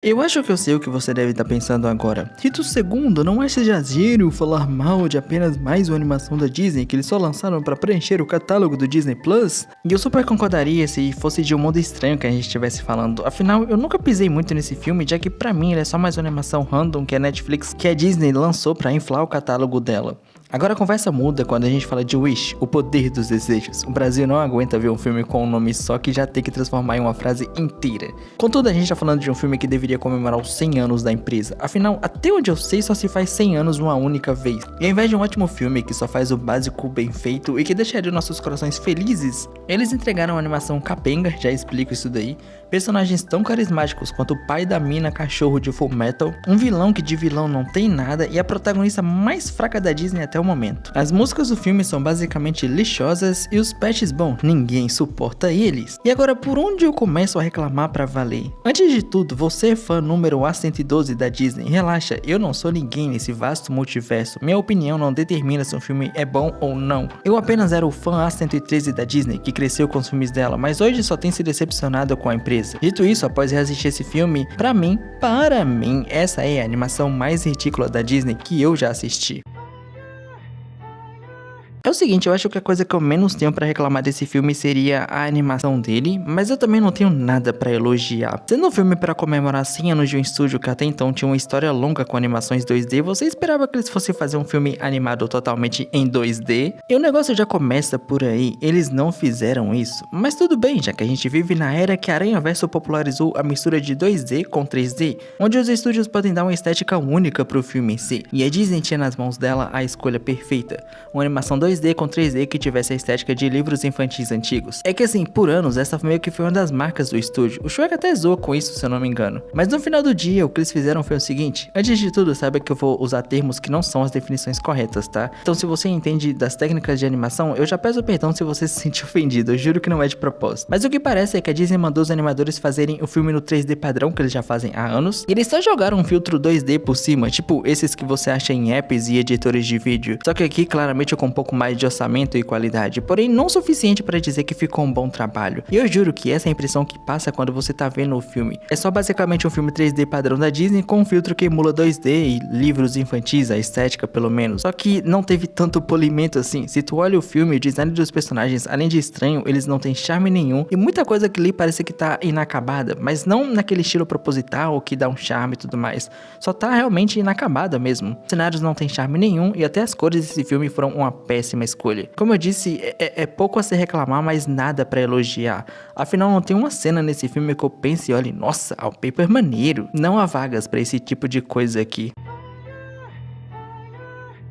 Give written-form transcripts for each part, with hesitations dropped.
Eu acho que eu sei o que você deve estar pensando agora. Rito segundo, não acha exagero falar mal de apenas mais uma animação da Disney que eles só lançaram para preencher o catálogo do Disney Plus? E eu super concordaria se fosse de Um Mundo Estranho que a gente estivesse falando. Afinal, eu nunca pisei muito nesse filme, já que pra mim ele é só mais uma animação random que a Netflix, que a Disney lançou para inflar o catálogo dela. Agora a conversa muda quando a gente fala de Wish, o poder dos desejos. O Brasil não aguenta ver um filme com um nome só que já tem que transformar em uma frase inteira. Contudo, a gente tá falando de um filme que deveria comemorar os 100 anos da empresa. Afinal, até onde eu sei, só se faz 100 anos uma única vez. E ao invés de um ótimo filme que só faz o básico bem feito e que deixaria nossos corações felizes, eles entregaram uma animação capenga, já explico isso daí, personagens tão carismáticos quanto o pai da mina cachorro de Fullmetal, um vilão que de vilão não tem nada e a protagonista mais fraca da Disney até o momento. As músicas do filme são basicamente lixosas e os patches, bom, ninguém suporta eles. E agora, por onde eu começo a reclamar pra valer? Antes de tudo, você é fã número A112 da Disney, relaxa, eu não sou ninguém nesse vasto multiverso, minha opinião não determina se um filme é bom ou não. Eu apenas era o fã A113 da Disney, que cresceu com os filmes dela, mas hoje só tem se decepcionado com a empresa. Dito isso, após reassistir esse filme, para mim, essa é a animação mais ridícula da Disney que eu já assisti. É o seguinte, eu acho que a coisa que eu menos tenho pra reclamar desse filme seria a animação dele, mas eu também não tenho nada pra elogiar. Sendo um filme pra comemorar 100 anos de um estúdio que até então tinha uma história longa com animações 2D, você esperava que eles fossem fazer um filme animado totalmente em 2D? E o negócio já começa por aí, eles não fizeram isso. Mas tudo bem, já que a gente vive na era que a Aranhaverso popularizou a mistura de 2D com 3D, onde os estúdios podem dar uma estética única pro filme em si. E a Disney tinha nas mãos dela a escolha perfeita, uma animação 2D com 3D que tivesse a estética de livros infantis antigos. É que assim, por anos, essa meio que foi uma das marcas do estúdio. O Shrek até zoou com isso, se eu não me engano. Mas no final do dia, o que eles fizeram foi o seguinte: antes de tudo, saiba que eu vou usar termos que não são as definições corretas, tá? Então se você entende das técnicas de animação, eu já peço perdão se você se sentir ofendido, eu juro que não é de propósito. Mas o que parece é que a Disney mandou os animadores fazerem o filme no 3D padrão que eles já fazem há anos, e eles só jogaram um filtro 2D por cima, tipo esses que você acha em apps e editores de vídeo. Só que aqui claramente com um pouco mais de orçamento e qualidade, porém não o suficiente para dizer que ficou um bom trabalho. E eu juro que essa é a impressão que passa quando você tá vendo o filme. É só basicamente um filme 3D padrão da Disney com um filtro que emula 2D e livros infantis, a estética pelo menos. Só que não teve tanto polimento assim. Se tu olha o filme, o design dos personagens, além de estranho, eles não têm charme nenhum e muita coisa que ali parece que tá inacabada, mas não naquele estilo proposital que dá um charme e tudo mais. Só tá realmente inacabada mesmo. Os cenários não têm charme nenhum e até as cores desse filme foram uma péssima escolha. Como eu disse, é pouco a se reclamar, mas nada pra elogiar. Afinal, não tem uma cena nesse filme que eu pense e olhe, nossa, o paper maneiro. Não há vagas pra esse tipo de coisa aqui.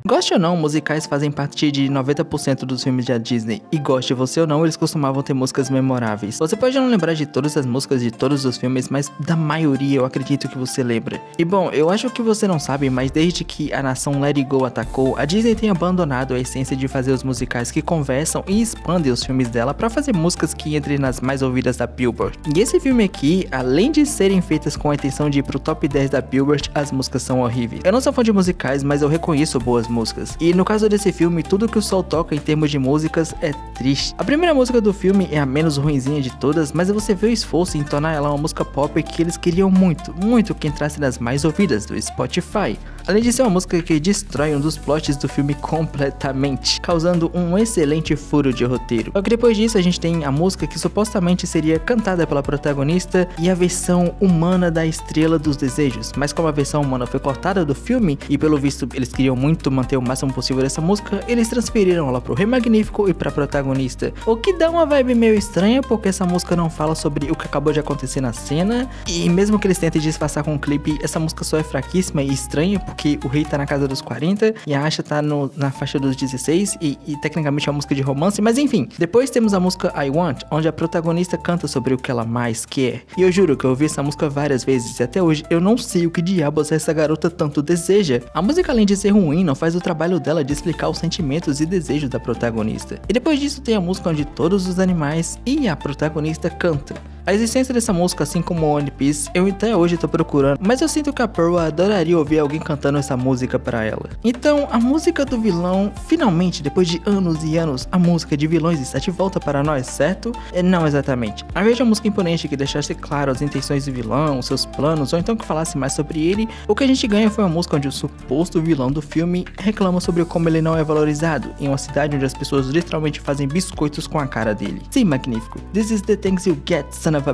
Goste ou não, musicais fazem parte de 90% dos filmes da Disney, e goste você ou não, eles costumavam ter músicas memoráveis. Você pode não lembrar de todas as músicas de todos os filmes, mas da maioria eu acredito que você lembra. E bom, eu acho que você não sabe, mas desde que a nação Let It Go atacou, a Disney tem abandonado a essência de fazer os musicais que conversam e expandem os filmes dela pra fazer músicas que entrem nas mais ouvidas da Billboard. E esse filme aqui, além de serem feitas com a intenção de ir pro top 10 da Billboard, as músicas são horríveis. Eu não sou fã de musicais, mas eu reconheço boas músicas. E no caso desse filme, tudo que o sol toca em termos de músicas é triste. A primeira música do filme é a menos ruinzinha de todas, mas você vê o esforço em tornar ela uma música pop que eles queriam muito que entrasse nas mais ouvidas do Spotify. Além de ser uma música que destrói um dos plots do filme completamente, causando um excelente furo de roteiro. Só que depois disso a gente tem a música que supostamente seria cantada pela protagonista e a versão humana da Estrela dos Desejos, mas como a versão humana foi cortada do filme e pelo visto eles queriam muito manter o máximo possível dessa música, eles transferiram ela pro Rei Magnífico e pra protagonista, o que dá uma vibe meio estranha porque essa música não fala sobre o que acabou de acontecer na cena, e mesmo que eles tentem disfarçar com o clipe, essa música só é fraquíssima e estranha porque o rei tá na casa dos 40 e a Asha tá na faixa dos 16 e tecnicamente é uma música de romance, mas enfim. Depois temos a música I Want, onde a protagonista canta sobre o que ela mais quer, e eu juro que eu ouvi essa música várias vezes e até hoje eu não sei o que diabos essa garota tanto deseja. A música, além de ser ruim, não faz o trabalho dela de explicar os sentimentos e desejos da protagonista. E depois disso tem a música onde todos os animais e a protagonista cantam. A existência dessa música, assim como One Piece, eu até hoje tô procurando, mas eu sinto que a Pearl adoraria ouvir alguém cantando essa música pra ela. Então, a música do vilão, finalmente, depois de anos e anos, a música de vilões está de volta para nós, certo? Não exatamente. Ao invés de uma música imponente que deixasse claro as intenções do vilão, seus planos, ou então que falasse mais sobre ele, o que a gente ganha foi uma música onde o suposto vilão do filme reclama sobre como ele não é valorizado, em uma cidade onde as pessoas literalmente fazem biscoitos com a cara dele. Sim, magnífico. This is the things you get, son of a...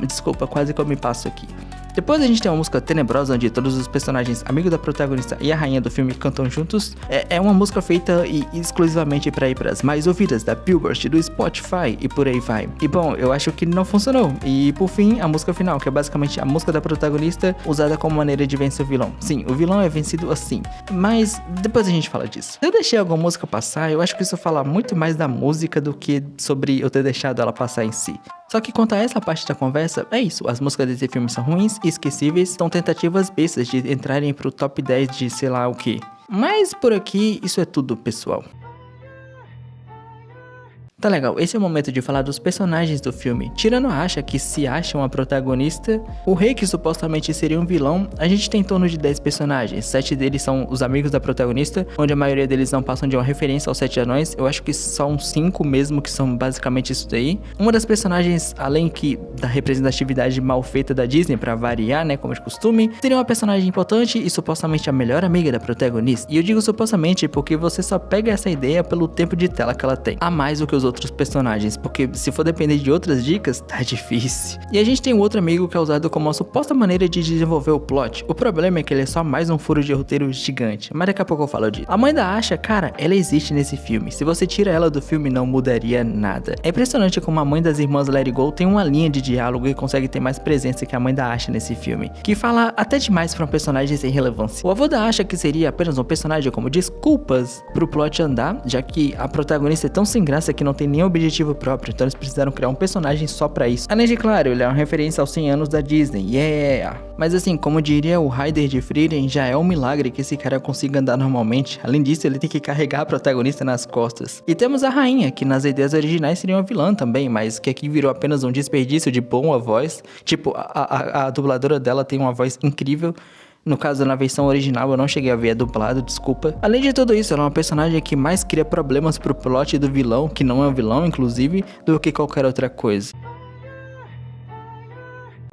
Desculpa, quase que eu me passo aqui. Depois a gente tem uma música tenebrosa onde todos os personagens amigos da protagonista e a rainha do filme cantam juntos. É uma música feita exclusivamente para ir para as mais ouvidas da Billboard, do Spotify e por aí vai. E bom, eu acho que não funcionou. E por fim, a música final, que é basicamente a música da protagonista usada como maneira de vencer o vilão. Sim, o vilão é vencido assim. Mas depois a gente fala disso. Se eu deixei alguma música passar, eu acho que isso fala muito mais da música do que sobre eu ter deixado ela passar em si. Só que quanto a essa parte da conversa, é isso, as músicas desse filme são ruins e esquecíveis, são tentativas bestas de entrarem pro top 10 de sei lá o que. Mas por aqui, isso é tudo, pessoal. Tá legal, esse é o momento de falar dos personagens do filme. Tirando a Asha, que se acha uma protagonista, o rei, que supostamente seria um vilão, a gente tem em torno de 10 personagens. 7 deles são os amigos da protagonista, onde a maioria deles não passam de uma referência aos 7 anões. Eu acho que são 5 mesmo, que são basicamente isso daí. Uma das personagens, além que da representatividade mal feita da Disney, pra variar, né, como de costume, seria uma personagem importante e supostamente a melhor amiga da protagonista. E eu digo supostamente porque você só pega essa ideia pelo tempo de tela que ela tem, a mais do que os outros personagens, porque se for depender de outras dicas, tá difícil. E a gente tem um outro amigo que é usado como uma suposta maneira de desenvolver o plot. O problema é que ele é só mais um furo de roteiro gigante, mas daqui a pouco eu falo disso. A mãe da Asha, cara, ela existe nesse filme. Se você tira ela do filme, não mudaria nada. É impressionante como a mãe das irmãs Let It Go tem uma linha de diálogo e consegue ter mais presença que a mãe da Asha nesse filme, que fala até demais pra um personagem sem relevância. O avô da Asha, que seria apenas um personagem como desculpas pro plot andar, já que a protagonista é tão sem graça que não tem nenhum objetivo próprio, então eles precisaram criar um personagem só pra isso. Além de, claro, ele é uma referência aos 100 anos da Disney, yeah! Mas assim, como diria o Ryder de Frieren, já é um milagre que esse cara consiga andar normalmente. Além disso, ele tem que carregar a protagonista nas costas. E temos a rainha, que nas ideias originais seria uma vilã também, mas que aqui virou apenas um desperdício de boa voz. Tipo, a dubladora dela tem uma voz incrível. No caso, na versão original, eu não cheguei a ver a dublado, desculpa. Além de tudo isso, ela é uma personagem que mais cria problemas pro plot do vilão, que não é um vilão, inclusive, do que qualquer outra coisa.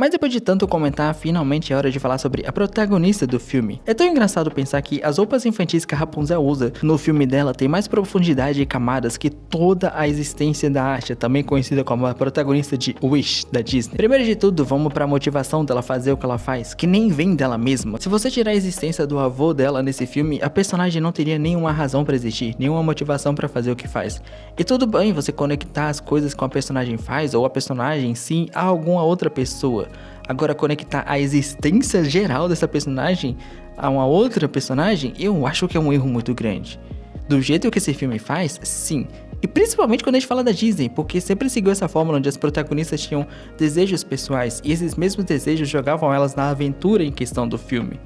Mas depois de tanto comentar, finalmente é hora de falar sobre a protagonista do filme. É tão engraçado pensar que as roupas infantis que a Rapunzel usa no filme dela tem mais profundidade e camadas que toda a existência da Asha, também conhecida como a protagonista de Wish, da Disney. Primeiro de tudo, vamos pra motivação dela fazer o que ela faz, que nem vem dela mesma. Se você tirar a existência do avô dela nesse filme, a personagem não teria nenhuma razão pra existir, nenhuma motivação pra fazer o que faz. E tudo bem você conectar as coisas que a personagem faz, ou a personagem sim, a alguma outra pessoa. Agora, conectar a existência geral dessa personagem a uma outra personagem, eu acho que é um erro muito grande. Do jeito que esse filme faz, sim. E principalmente quando a gente fala da Disney, porque sempre seguiu essa fórmula onde as protagonistas tinham desejos pessoais e esses mesmos desejos jogavam elas na aventura em questão do filme.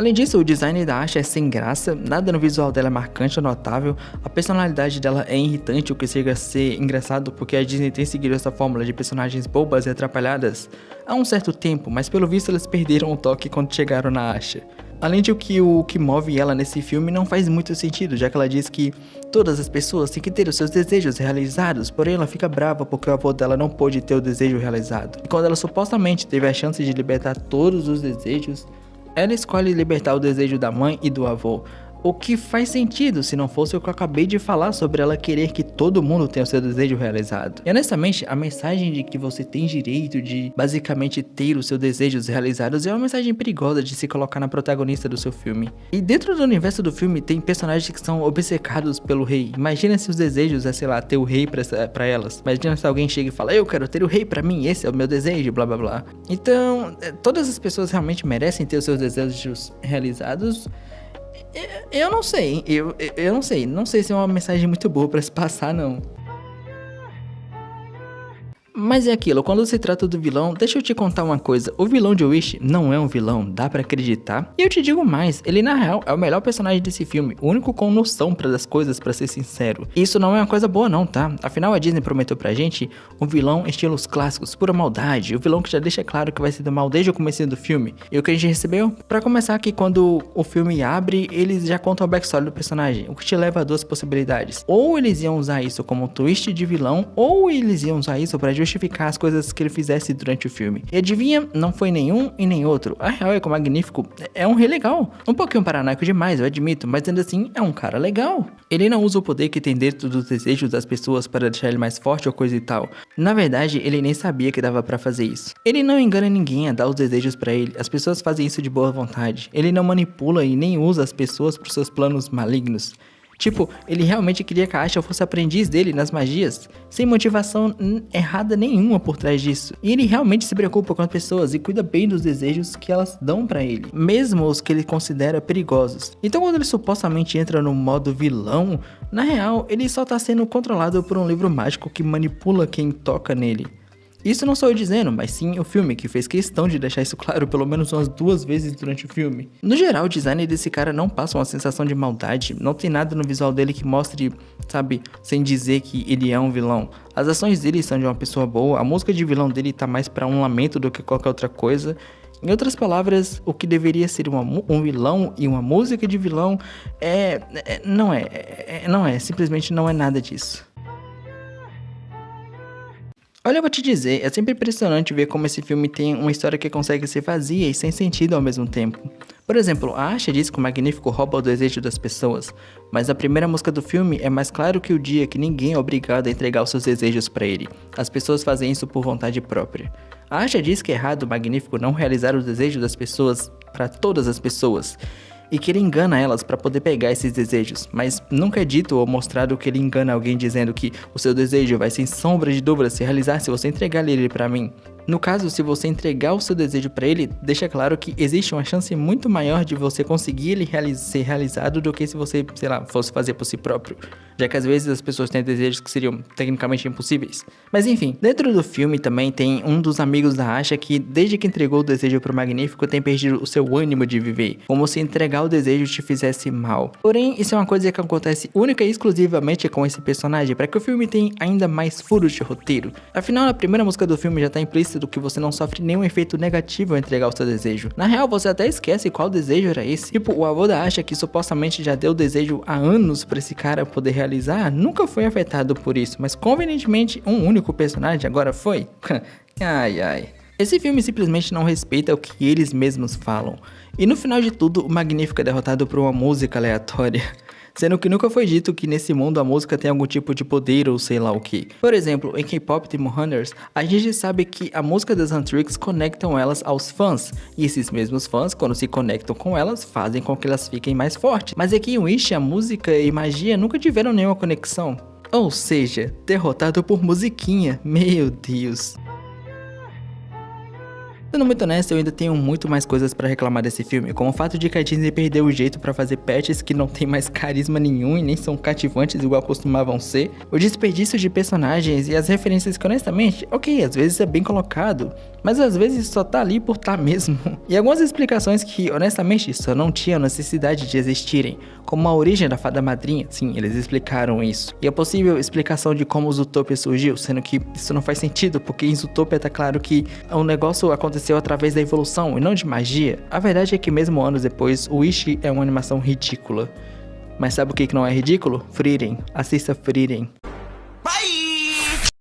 Além disso, o design da Asha é sem graça, nada no visual dela é marcante ou notável, a personalidade dela é irritante, o que chega a ser engraçado porque a Disney tem seguido essa fórmula de personagens bobas e atrapalhadas há um certo tempo, mas pelo visto eles perderam o toque quando chegaram na Asha. Além de que o que move ela nesse filme não faz muito sentido, já que ela diz que todas as pessoas têm que ter os seus desejos realizados, porém ela fica brava porque o avô dela não pôde ter o desejo realizado. E quando ela supostamente teve a chance de libertar todos os desejos, ela escolhe libertar o desejo da mãe e do avô, o que faz sentido se não fosse o que eu acabei de falar sobre ela querer que todo mundo tenha o seu desejo realizado. E honestamente, a mensagem de que você tem direito de basicamente ter os seus desejos realizados é uma mensagem perigosa de se colocar na protagonista do seu filme. E dentro do universo do filme tem personagens que são obcecados pelo rei. Imagina se os desejos é, sei lá, ter o rei pra elas. Imagina se alguém chega e fala, eu quero ter o rei pra mim, esse é o meu desejo, blá blá blá. Então, todas as pessoas realmente merecem ter os seus desejos realizados. Eu não sei, eu não sei se é uma mensagem muito boa pra se passar, não. Mas é aquilo, quando se trata do vilão, deixa eu te contar uma coisa, o vilão de Wish não é um vilão, dá pra acreditar. E eu te digo mais, ele na real é o melhor personagem desse filme, o único com noção das coisas, pra ser sincero. E isso não é uma coisa boa não, tá? Afinal a Disney prometeu pra gente um vilão em estilos clássicos, pura maldade, o vilão que já deixa claro que vai ser do mal desde o começo do filme. E o que a gente recebeu? Pra começar aqui, quando o filme abre, eles já contam o backstory do personagem, o que te leva a duas possibilidades. Ou eles iam usar isso como um twist de vilão, ou eles iam usar isso pra justificar as coisas que ele fizesse durante o filme. E adivinha, não foi nenhum e nem outro. A real é que o Magnífico é um rei legal. Um pouquinho paranoico demais, eu admito, mas ainda assim é um cara legal. Ele não usa o poder que tem dentro dos desejos das pessoas para deixar ele mais forte ou coisa e tal. Na verdade, ele nem sabia que dava pra fazer isso. Ele não engana ninguém a dar os desejos pra ele. As pessoas fazem isso de boa vontade. Ele não manipula e nem usa as pessoas para seus planos malignos. Tipo, ele realmente queria que a Asha fosse aprendiz dele nas magias, sem motivação errada nenhuma por trás disso. E ele realmente se preocupa com as pessoas e cuida bem dos desejos que elas dão pra ele, mesmo os que ele considera perigosos. Então quando ele supostamente entra no modo vilão, na real, ele só tá sendo controlado por um livro mágico que manipula quem toca nele. Isso não sou eu dizendo, mas sim o filme, que fez questão de deixar isso claro pelo menos umas 2 vezes durante o filme. No geral, o design desse cara não passa uma sensação de maldade, não tem nada no visual dele que mostre, sabe, sem dizer que ele é um vilão. As ações dele são de uma pessoa boa, a música de vilão dele tá mais pra um lamento do que qualquer outra coisa. Em outras palavras, o que deveria ser um vilão e uma música de vilão simplesmente não é nada disso. Olha, eu vou te dizer, é sempre impressionante ver como esse filme tem uma história que consegue ser vazia e sem sentido ao mesmo tempo. Por exemplo, a Asha diz que o Magnífico rouba o desejo das pessoas, mas a primeira música do filme é mais claro que o dia que ninguém é obrigado a entregar os seus desejos pra ele. As pessoas fazem isso por vontade própria. A Asha diz que é errado o Magnífico não realizar os desejos das pessoas para todas as pessoas, e que ele engana elas para poder pegar esses desejos, mas nunca é dito ou mostrado que ele engana alguém dizendo que o seu desejo vai sem sombra de dúvida se realizar se você entregar ele para mim. No caso, se você entregar o seu desejo para ele, deixa claro que existe uma chance muito maior de você conseguir ele ser realizado do que se você, sei lá, fosse fazer por si próprio, já que às vezes as pessoas têm desejos que seriam tecnicamente impossíveis. Mas enfim, dentro do filme também tem um dos amigos da Asha que, desde que entregou o desejo pro Magnífico, tem perdido o seu ânimo de viver, como se entregar o desejo te fizesse mal. Porém, isso é uma coisa que acontece única e exclusivamente com esse personagem, para que o filme tenha ainda mais furos de roteiro. Afinal, na primeira música do filme já tá implícito que você não sofre nenhum efeito negativo ao entregar o seu desejo. Na real, você até esquece qual desejo era esse. Tipo, o avô da Asha, que supostamente já deu desejo há anos pra esse cara poder realizar, nunca foi afetado por isso, mas convenientemente um único personagem agora foi. Ai ai. Esse filme simplesmente não respeita o que eles mesmos falam. E no final de tudo, o Magnífico é derrotado por uma música aleatória. Sendo que nunca foi dito que nesse mundo a música tem algum tipo de poder ou sei lá o que. Por exemplo, em K-Pop Demon Hunters, a gente sabe que a música das Huntrix conectam elas aos fãs, e esses mesmos fãs, quando se conectam com elas, fazem com que elas fiquem mais fortes. Mas aqui em Wish, a música e magia nunca tiveram nenhuma conexão. Ou seja, derrotado por musiquinha, meu Deus. Sendo muito honesto, eu ainda tenho muito mais coisas pra reclamar desse filme, como o fato de que a Disney perdeu o jeito pra fazer patches que não tem mais carisma nenhum e nem são cativantes igual costumavam ser, o desperdício de personagens e as referências que honestamente, ok, às vezes é bem colocado, mas às vezes só tá ali por tá mesmo. E algumas explicações que honestamente só não tinham necessidade de existirem, como a origem da Fada Madrinha, sim, eles explicaram isso, e a possível explicação de como o Zootopia surgiu, sendo que isso não faz sentido, porque em Zootopia tá claro que o negócio aconteceu através da evolução e não de magia. A verdade é que mesmo anos depois, o Wish é uma animação ridícula. Mas sabe o que não é ridículo? Frieren. Assista Frieren.